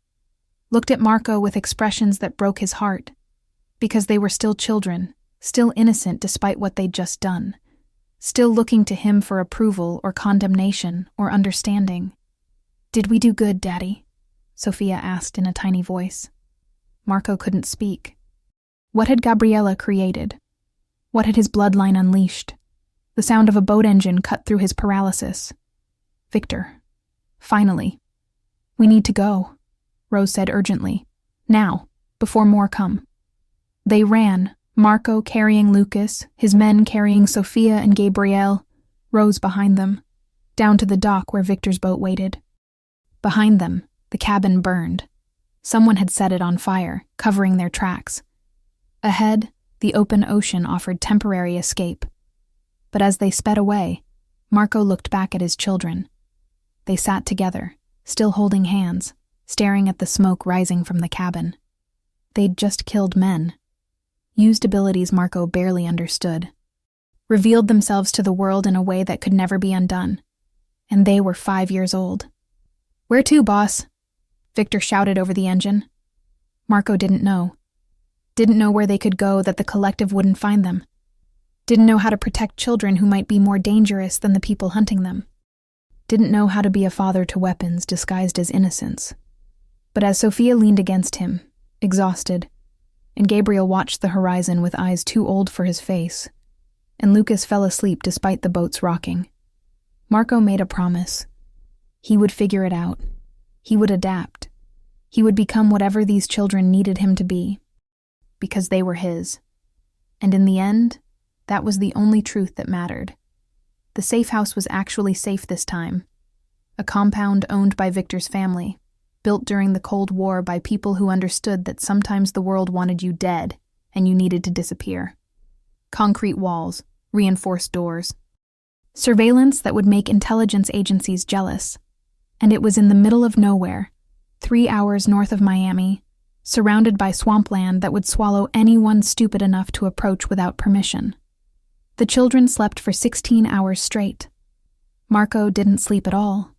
looked at Marco with expressions that broke his heart, because they were still children, still innocent despite what they'd just done, still looking to him for approval or condemnation or understanding. "Did we do good, Daddy?" Sophia asked in a tiny voice. Marco couldn't speak. What had Gabriella created? What had his bloodline unleashed? The sound of a boat engine cut through his paralysis. "Victor. Finally. We need to go," Rose said urgently. "Now, before more come." They ran, Marco carrying Lucas, his men carrying Sophia and Gabrielle, Rose behind them, down to the dock where Victor's boat waited. Behind them, the cabin burned. Someone had set it on fire, covering their tracks. Ahead, the open ocean offered temporary escape. But as they sped away, Marco looked back at his children. They sat together, still holding hands, staring at the smoke rising from the cabin. They'd just killed men. Used abilities Marco barely understood. Revealed themselves to the world in a way that could never be undone. And they were 5 years old. "Where to, boss?" Victor shouted over the engine. Marco didn't know. Didn't know where they could go that the collective wouldn't find them. Didn't know how to protect children who might be more dangerous than the people hunting them. Didn't know how to be a father to weapons disguised as innocence. But as Sophia leaned against him, exhausted, and Gabriel watched the horizon with eyes too old for his face, and Lucas fell asleep despite the boat's rocking, Marco made a promise. He would figure it out. He would adapt. He would become whatever these children needed him to be, because they were his. And in the end, that was the only truth that mattered. The safe house was actually safe this time. A compound owned by Victor's family, built during the Cold War by people who understood that sometimes the world wanted you dead and you needed to disappear. Concrete walls, reinforced doors. Surveillance that would make intelligence agencies jealous. And it was in the middle of nowhere, 3 hours north of Miami, surrounded by swampland that would swallow anyone stupid enough to approach without permission. The children slept for 16 hours straight. Marco didn't sleep at all.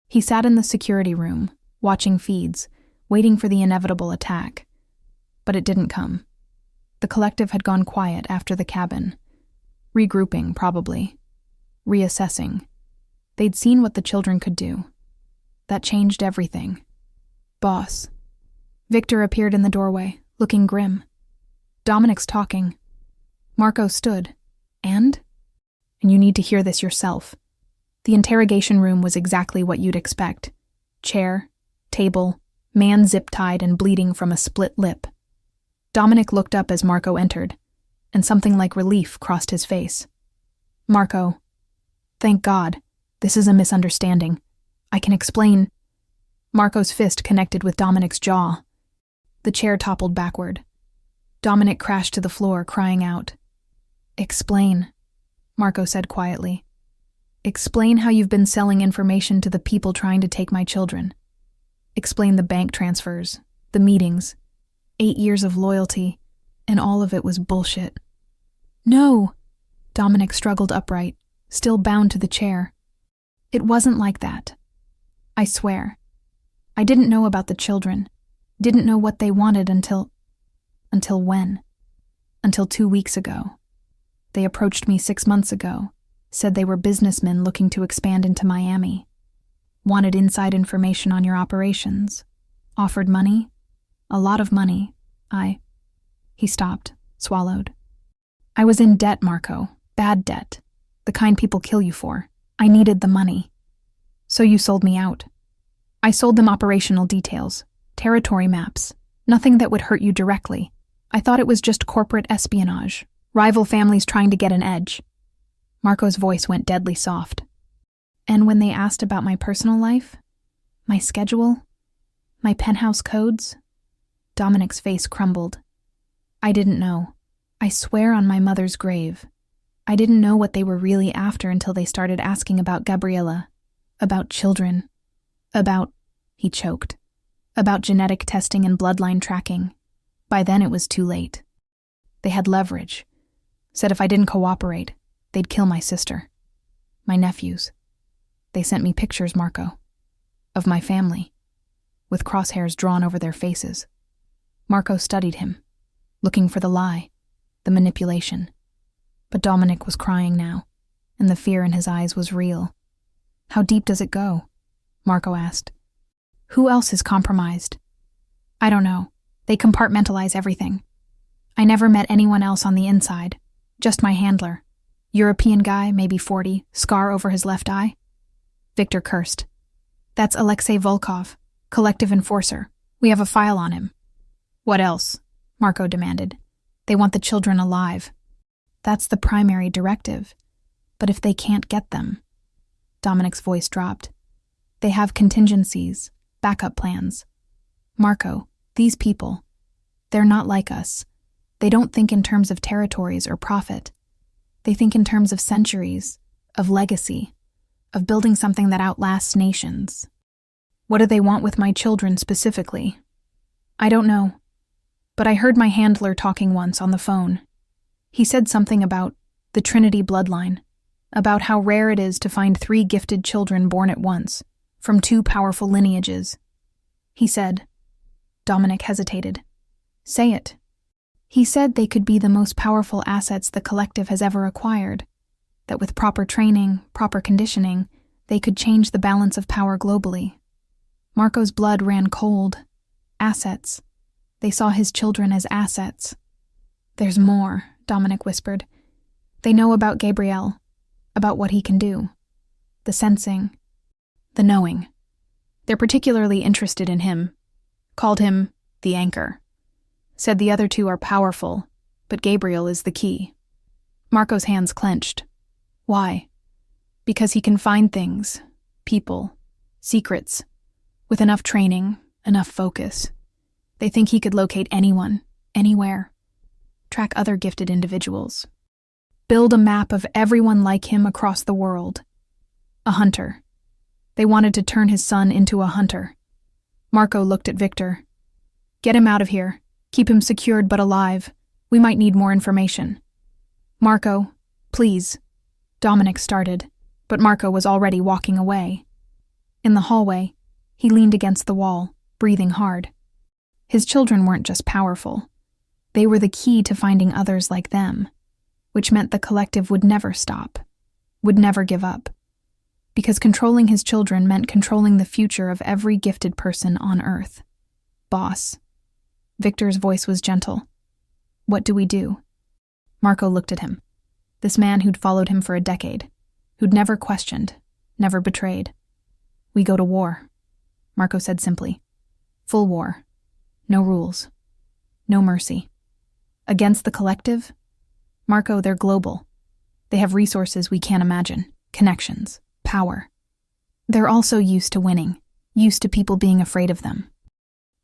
He sat in the security room, watching feeds, waiting for the inevitable attack. But it didn't come. The collective had gone quiet after the cabin. Regrouping, probably. Reassessing. They'd seen what the children could do. That changed everything. Boss. Victor appeared in the doorway, looking grim. Dominic's talking. Marco stood. And you need to hear this yourself. The interrogation room was exactly what you'd expect. Chair, table, man zip-tied and bleeding from a split lip. Dominic looked up as Marco entered, and something like relief crossed his face. Marco, thank God, this is a misunderstanding. I can explain. Marco's fist connected with Dominic's jaw. The chair toppled backward. Dominic crashed to the floor, crying out. Explain, Marco said quietly. Explain how you've been selling information to the people trying to take my children. Explain the bank transfers, the meetings, 8 years of loyalty, and all of it was bullshit. No, Dominic struggled upright, still bound to the chair. It wasn't like that. I swear. I didn't know about the children, didn't know what they wanted until when? Until 2 weeks ago. They approached me 6 months ago, said they were businessmen looking to expand into Miami. Wanted inside information on your operations. Offered money. A lot of money. He stopped, swallowed. I was in debt, Marco. Bad debt. The kind people kill you for. I needed the money. So you sold me out. I sold them operational details, territory maps, nothing that would hurt you directly. I thought it was just corporate espionage, rival families trying to get an edge. Marco's voice went deadly soft. And when they asked about my personal life, my schedule, my penthouse codes, Dominic's face crumbled. I didn't know. I swear on my mother's grave. I didn't know what they were really after until they started asking about Gabriella, about children, he choked, about genetic testing and bloodline tracking. By then it was too late. They had leverage. Said if I didn't cooperate, they'd kill my sister. My nephews. They sent me pictures, Marco. Of my family. With crosshairs drawn over their faces. Marco studied him, looking for the lie, the manipulation. But Dominic was crying now, and the fear in his eyes was real. How deep does it go? Marco asked. Who else is compromised? I don't know. They compartmentalize everything. I never met anyone else on the inside. Just my handler. European guy, maybe 40, scar over his left eye. Victor cursed. That's Alexei Volkov, collective enforcer. We have a file on him. What else? Marco demanded. They want the children alive. That's the primary directive. But if they can't get them... Dominic's voice dropped. They have contingencies, backup plans. Marco, these people, they're not like us. They don't think in terms of territories or profit. They think in terms of centuries, of legacy, of building something that outlasts nations. What do they want with my children specifically? I don't know. But I heard my handler talking once on the phone. He said something about the Trinity bloodline, about how rare it is to find 3 gifted children born at once, from 2 powerful lineages. He said, Dominic hesitated. Say it. He said they could be the most powerful assets the collective has ever acquired, that with proper training, proper conditioning, they could change the balance of power globally. Marco's blood ran cold. Assets. They saw his children as assets. There's more, Dominic whispered. They know about Gabriel, about what he can do. The sensing. The knowing. They're particularly interested in him. Called him the anchor. Said the other 2 are powerful, but Gabriel is the key. Marco's hands clenched. Why? Because he can find things, people, secrets, With enough training, enough focus, they think he could locate anyone, anywhere, track other gifted individuals, build a map of everyone like him across the world. A hunter. They wanted to turn his son into a hunter. Marco looked at Victor. Get him out of here. Keep him secured but alive. We might need more information. Marco, please. Dominic started, but Marco was already walking away. In the hallway, he leaned against the wall, breathing hard. His children weren't just powerful. They were the key to finding others like them, which meant the collective would never stop, would never give up. Because controlling his children meant controlling the future of every gifted person on Earth. Boss. Victor's voice was gentle. What do we do? Marco looked at him. This man who'd followed him for a decade, who'd never questioned, never betrayed. We go to war, Marco said simply. Full war. No rules. No mercy. Against the collective? Marco, they're global. They have resources we can't imagine, connections, power. They're also used to winning, used to people being afraid of them,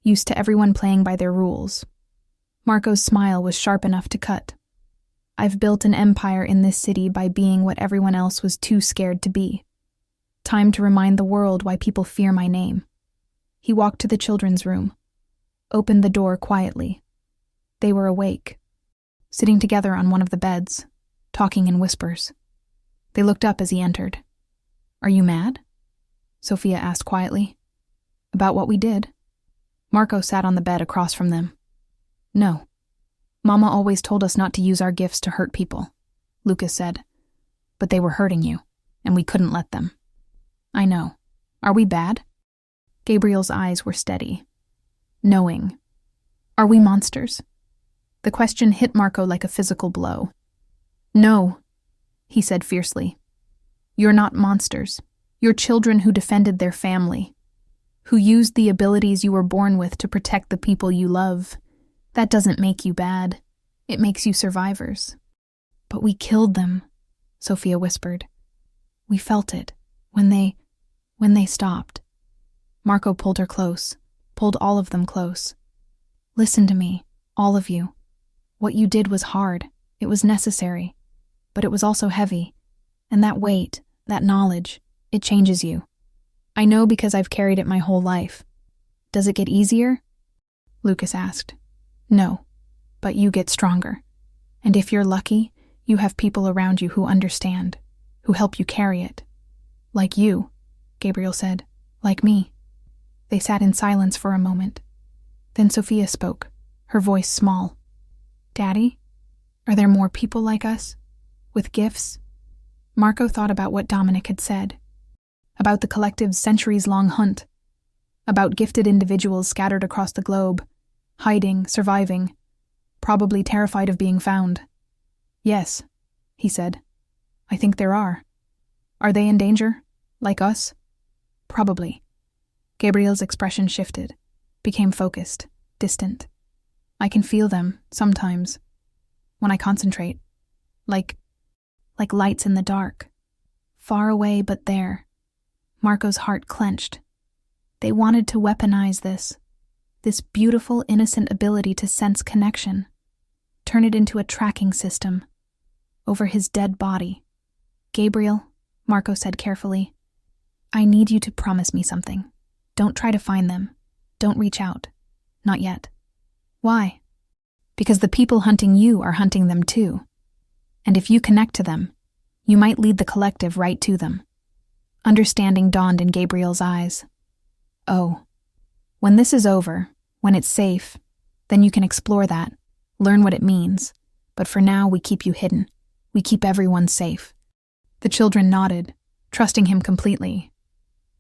used to everyone playing by their rules. Marco's smile was sharp enough to cut. I've built an empire in this city by being what everyone else was too scared to be. Time to remind the world why people fear my name. He walked to the children's room, opened the door quietly. They were awake, sitting together on one of the beds, talking in whispers. They looked up as he entered. Are you mad? Sophia asked quietly. About what we did? Marco sat on the bed across from them. No. Mama always told us not to use our gifts to hurt people, Lucas said. But they were hurting you, and we couldn't let them. I know. Are we bad? Gabriel's eyes were steady, knowing. Are we monsters? The question hit Marco like a physical blow. No, he said fiercely. You're not monsters. You're children who defended their family, who used the abilities you were born with to protect the people you love. That doesn't make you bad. It makes you survivors. But we killed them, Sophia whispered. We felt it, when they stopped. Marco pulled her close, pulled all of them close. Listen to me, all of you. What you did was hard. It was necessary. But it was also heavy. And that weight, that knowledge, it changes you. I know because I've carried it my whole life. Does it get easier? Lucas asked. No, but you get stronger. And if you're lucky, you have people around you who understand, who help you carry it. Like you, Gabriel said. Like me. They sat in silence for a moment. Then Sophia spoke, her voice small. Daddy, are there more people like us? With gifts? Marco thought about what Dominic had said. About the collective's centuries-long hunt. About gifted individuals scattered across the globe, hiding, surviving, probably terrified of being found. Yes, he said. I think there are. Are they in danger? Like us? Probably. Gabriel's expression shifted, became focused, distant. I can feel them, sometimes, when I concentrate. Like lights in the dark. Far away but there. Marco's heart clenched. They wanted to weaponize this beautiful, innocent ability to sense connection. Turn it into a tracking system. Over his dead body. Gabriel, Marco said carefully, I need you to promise me something. Don't try to find them. Don't reach out. Not yet. Why? Because the people hunting you are hunting them too. And if you connect to them, you might lead the collective right to them. Understanding dawned in Gabriel's eyes. Oh, when this is over, when it's safe, then you can explore that, learn what it means. But for now, we keep you hidden. We keep everyone safe. The children nodded, trusting him completely.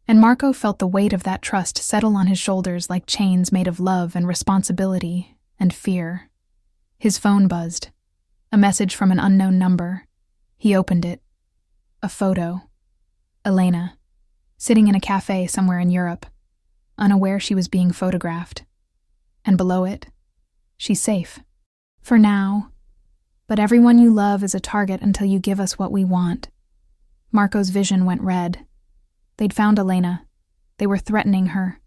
And Marco felt the weight of that trust settle on his shoulders like chains made of love and responsibility and fear. His phone buzzed. A message from an unknown number. He opened it. A photo. Elena, sitting in a cafe somewhere in Europe, unaware she was being photographed. And below it, she's safe. For now. But everyone you love is a target until you give us what we want. Marco's vision went red. They'd found Elena. They were threatening her,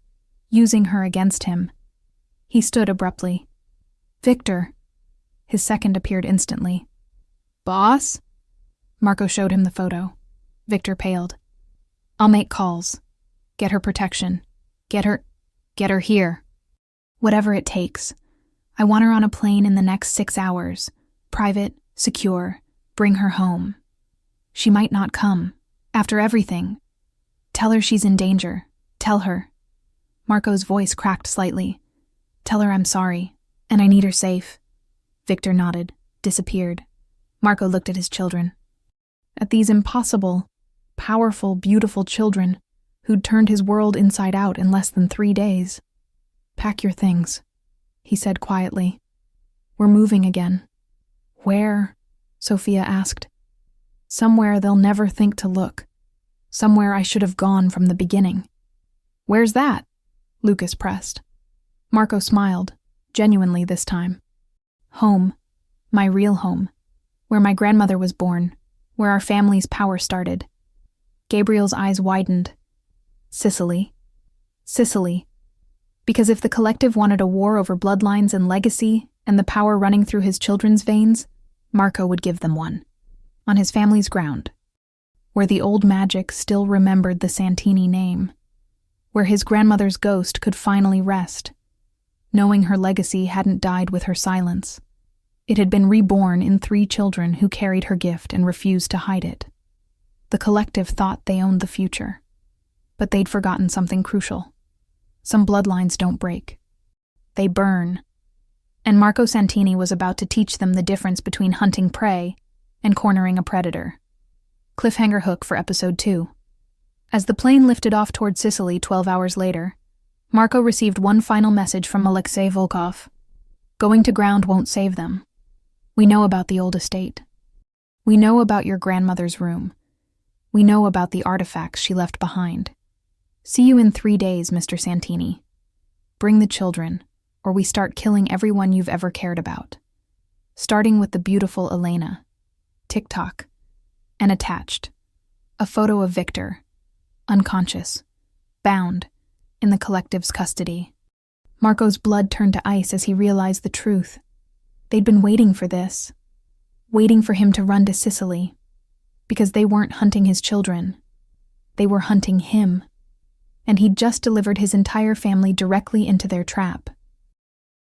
using her against him. He stood abruptly. "Victor." His second appeared instantly. "Boss?" Marco showed him the photo. Victor paled. "I'll make calls. Get her protection. Get her here. Whatever it takes. I want her on a plane in the next 6 hours. Private, secure. Bring her home. She might not come. After everything. Tell her she's in danger. Tell her." Marco's voice cracked slightly. "Tell her I'm sorry, and I need her safe." Victor nodded, disappeared. Marco looked at his children. At these impossible, powerful, beautiful children who'd turned his world inside out in less than 3 days. "Pack your things," he said quietly. "We're moving again." "Where?" Sophia asked. "Somewhere they'll never think to look. Somewhere I should have gone from the beginning." "Where's that?" Lucas pressed. Marco smiled, genuinely this time. "Home. My real home. Where my grandmother was born. Where our family's power started." Gabriel's eyes widened. "Sicily. Sicily. Because if the collective wanted a war over bloodlines and legacy and the power running through his children's veins, Marco would give them one. On his family's ground. Where the old magic still remembered the Santini name. Where his grandmother's ghost could finally rest, knowing her legacy hadn't died with her silence. It had been reborn in 3 children who carried her gift and refused to hide it. The collective thought they owned the future, but they'd forgotten something crucial. Some bloodlines don't break. They burn. And Marco Santini was about to teach them the difference between hunting prey and cornering a predator. Cliffhanger hook for episode 2. As the plane lifted off toward Sicily 12 hours later, Marco received one final message from Alexei Volkov. "Going to ground won't save them. We know about the old estate. We know about your grandmother's room. We know about the artifacts she left behind. See you in 3 days, Mr. Santini. Bring the children, or we start killing everyone you've ever cared about. Starting with the beautiful Elena. TikTok. And attached. A photo of Victor. Unconscious. Bound. In the collective's custody." Marco's blood turned to ice as he realized the truth. They'd been waiting for this. Waiting for him to run to Sicily. Because they weren't hunting his children. They were hunting him. And he'd just delivered his entire family directly into their trap.